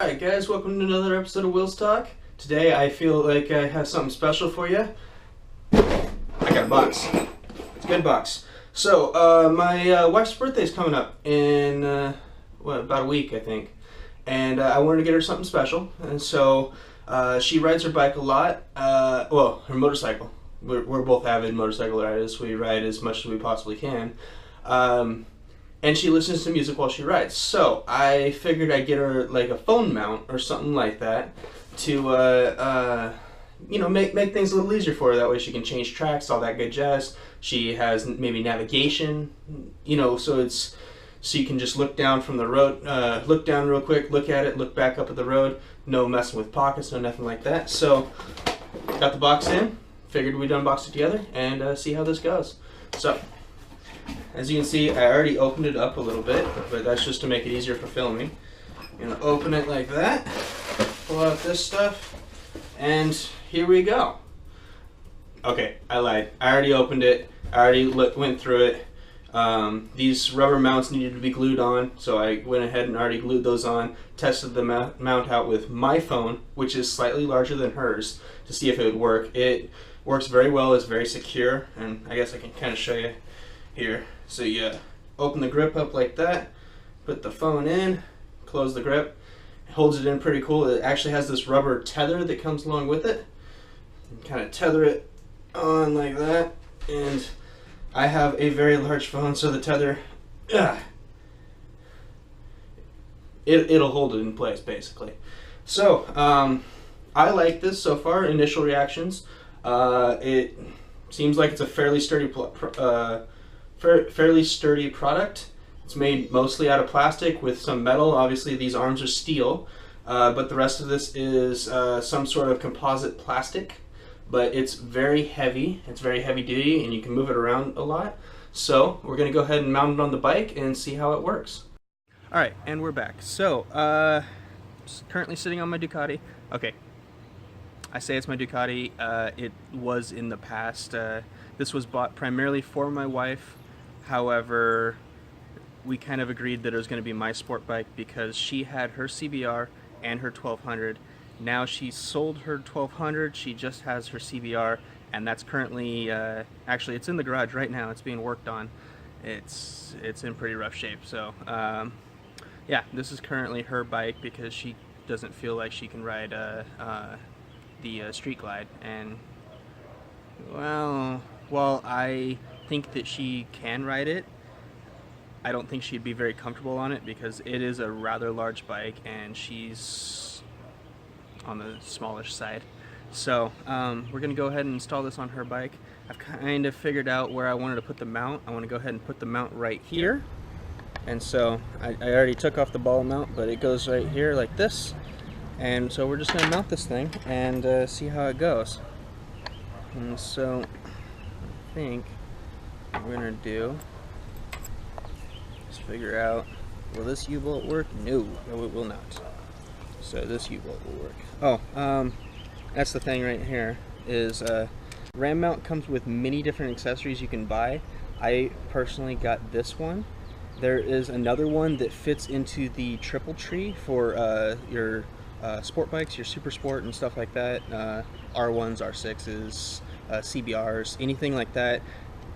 Alright guys, welcome to another episode of Will's Talk. Today I feel like I have something special for you. I got a box. It's a good box. So, my wife's birthday is coming up in, about a week I think. And I wanted to get her something special. And so, she rides her bike a lot. Well, her motorcycle. We're both avid motorcycle riders. We ride as much as we possibly can. And she listens to music while she rides. So I figured I'd get her like a phone mount or something like that to, make things a little easier for her. That way she can change tracks, all that good jazz. She has maybe navigation, so you can just look down from the road, look down real quick, look at it, look back up at the road. No messing with pockets, no nothing like that. So got the box in. Figured we'd unbox it together and see how this goes. So. As you can see, I already opened it up a little bit, but that's just to make it easier for filming. I'm going to open it like that, pull out this stuff, and here we go. Okay, I lied. I already opened it. I already went through it. These rubber mounts needed to be glued on, so I went ahead and already glued those on, tested the mount out with my phone, which is slightly larger than hers, to see if it would work. It works very well, it's very secure, and I guess I can kind of show you here. So you open the grip up like that, put the phone in, close the grip, it holds it in pretty cool. It actually has this rubber tether that comes along with it. You kind of tether it on like that, and I have a very large phone, so the tether, it'll hold it in place basically. So I like this so far. Initial reactions, it seems like it's a fairly sturdy product. It's made mostly out of plastic with some metal. Obviously these arms are steel, but the rest of this is some sort of composite plastic, but it's very heavy. It's very heavy duty and you can move it around a lot. So we're going to go ahead and mount it on the bike and see how it works. Alright, and we're back. So currently sitting on my Ducati. Okay, I say it's my Ducati. It was in the past. This was bought primarily for my wife. However, we kind of agreed that it was going to be my sport bike because she had her CBR and her 1200. Now she sold her 1200, she just has her CBR, and that's currently, actually it's in the garage right now, it's being worked on. It's in pretty rough shape, so yeah, this is currently her bike because she doesn't feel like she can ride the Street Glide, and well, while I think that she can ride it, I don't think she'd be very comfortable on it because it is a rather large bike and she's on the smallish side. So we're gonna go ahead and install this on her bike. I've kind of figured out where I wanted to put the mount. I want to go ahead and put the mount right here, and so I already took off the ball mount, but it goes right here like this. And so we're just gonna mount this thing and see how it goes. And so I think what we're gonna do is figure out, will this U-bolt work? No, it will not. So this U-bolt will work. Oh, that's the thing right here, is ram mount comes with many different accessories you can buy. I personally got this one. There is another one that fits into the triple tree for your sport bikes, your super sport and stuff like that, R1s, R6s, CBRs, anything like that.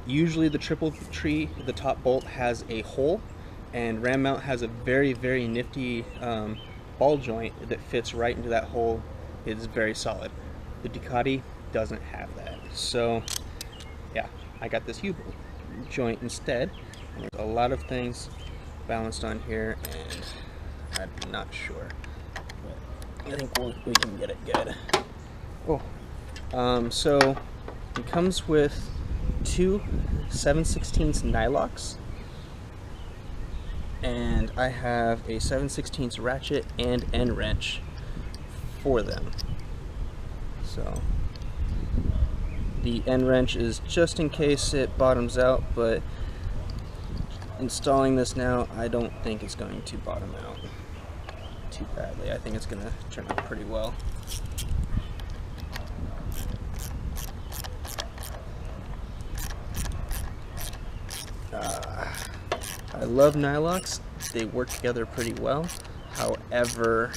Usually the triple tree, the top bolt has a hole, and ram mount has a very, very nifty ball joint that fits right into that hole. It's very solid. The Ducati doesn't have that. So yeah, I got this U-bolt joint instead. And there's a lot of things balanced on here, and I'm not sure, but I think we can get it good. Oh, so it comes with two 7/16 nylocks, and I have a 7/16 ratchet and end wrench for them. So the end wrench is just in case it bottoms out, but installing this now, I don't think it's going to bottom out too badly. I think it's going to turn out pretty well. I love nylocks. They work together pretty well. However,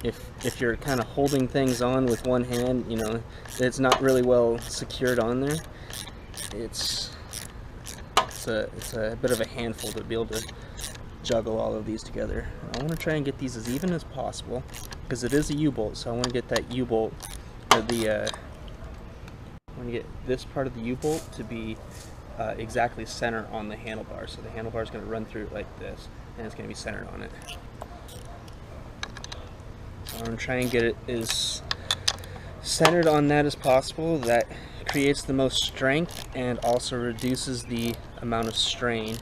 if you're kind of holding things on with one hand, you know, it's not really well secured on there. It's a bit of a handful to be able to juggle all of these together. I want to try and get these as even as possible because it is a U-bolt, so I want to get that U-bolt, or I want to get this part of the U-bolt to be exactly center on the handlebar. So the handlebar is going to run through like this, and it's going to be centered on it. So I'm going to try and get it as centered on that as possible. That creates the most strength and also reduces the amount of strain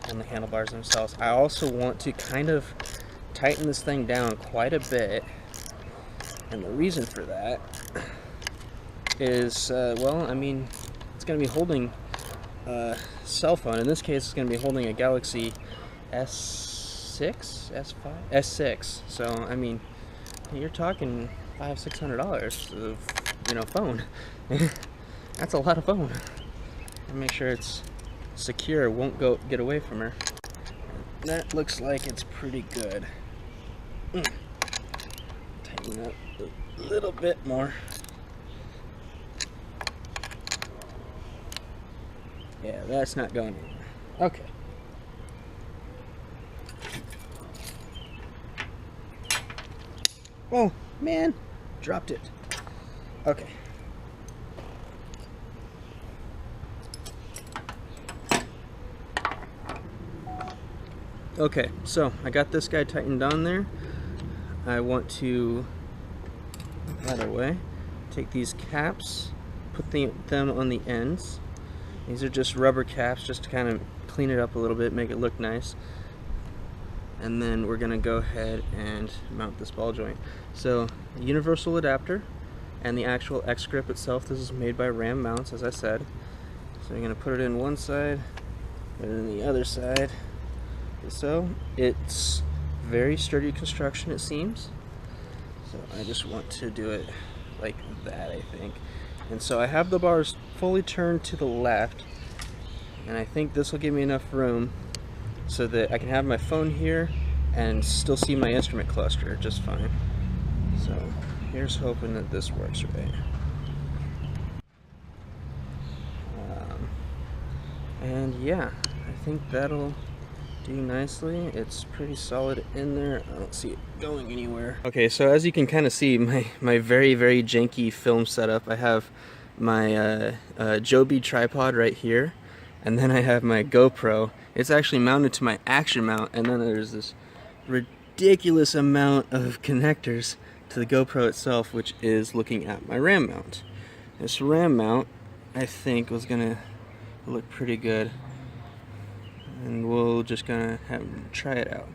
on the handlebars themselves. I also want to kind of tighten this thing down quite a bit, and the reason for that is, well, I mean, it's going to be holding a cell phone. In this case, it's going to be holding a Galaxy S6, S5, S6. So, I mean, you're talking $500–600 of, you know, phone. That's a lot of phone. And make sure it's secure, won't get away from her. That looks like it's pretty good. Tighten up a little bit more. Yeah, that's not going anywhere. Okay. Oh, man, dropped it. Okay. Okay, so I got this guy tightened on there. I want to, that away, take these caps, put them on the ends. These are just rubber caps just to kind of clean it up a little bit, make it look nice. And then we're gonna go ahead and mount this ball joint. So, universal adapter and the actual X grip itself. This is made by Ram Mounts, as I said. So you're gonna put it in one side, put it in the other side. So it's very sturdy construction, it seems. So I just want to do it like that, I think. And so I have the bars fully turned to the left, and I think this will give me enough room so that I can have my phone here and still see my instrument cluster just fine. So here's hoping that this works right. And yeah, I think that'll do nicely. It's pretty solid in there. I don't see it going anywhere. Okay, so as you can kind of see, my very, very janky film setup, I have my Joby tripod right here, and then I have my GoPro. It's actually mounted to my action mount, and then there's this ridiculous amount of connectors to the GoPro itself, which is looking at my RAM mount. This RAM mount, I think, was gonna look pretty good, and we'll just gonna try it out.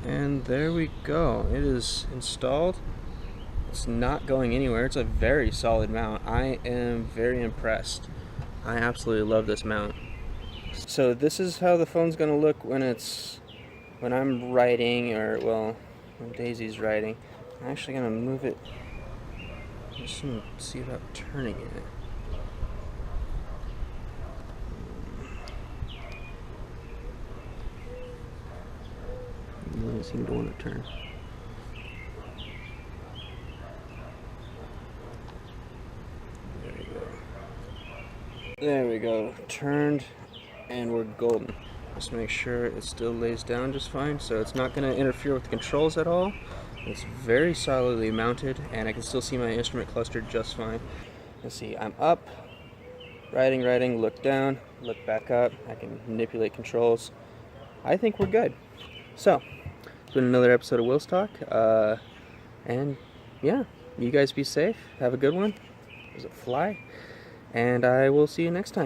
And there we go. It is installed. It's not going anywhere. It's a very solid mount. I am very impressed. I absolutely love this mount. So this is how the phone's gonna look when I'm writing, or well, when Daisy's writing. I'm actually gonna move it. Just gonna see about turning it. It doesn't seem to want to turn. There we go. There we go. Turned, and we're golden. Just make sure it still lays down just fine, so it's not going to interfere with the controls at all. It's very solidly mounted, and I can still see my instrument cluster just fine. Let's see, I'm up, writing, look down, look back up. I can manipulate controls. I think we're good. So, it's been another episode of Will's Talk, and yeah, you guys be safe, have a good one, there's a fly, and I will see you next time.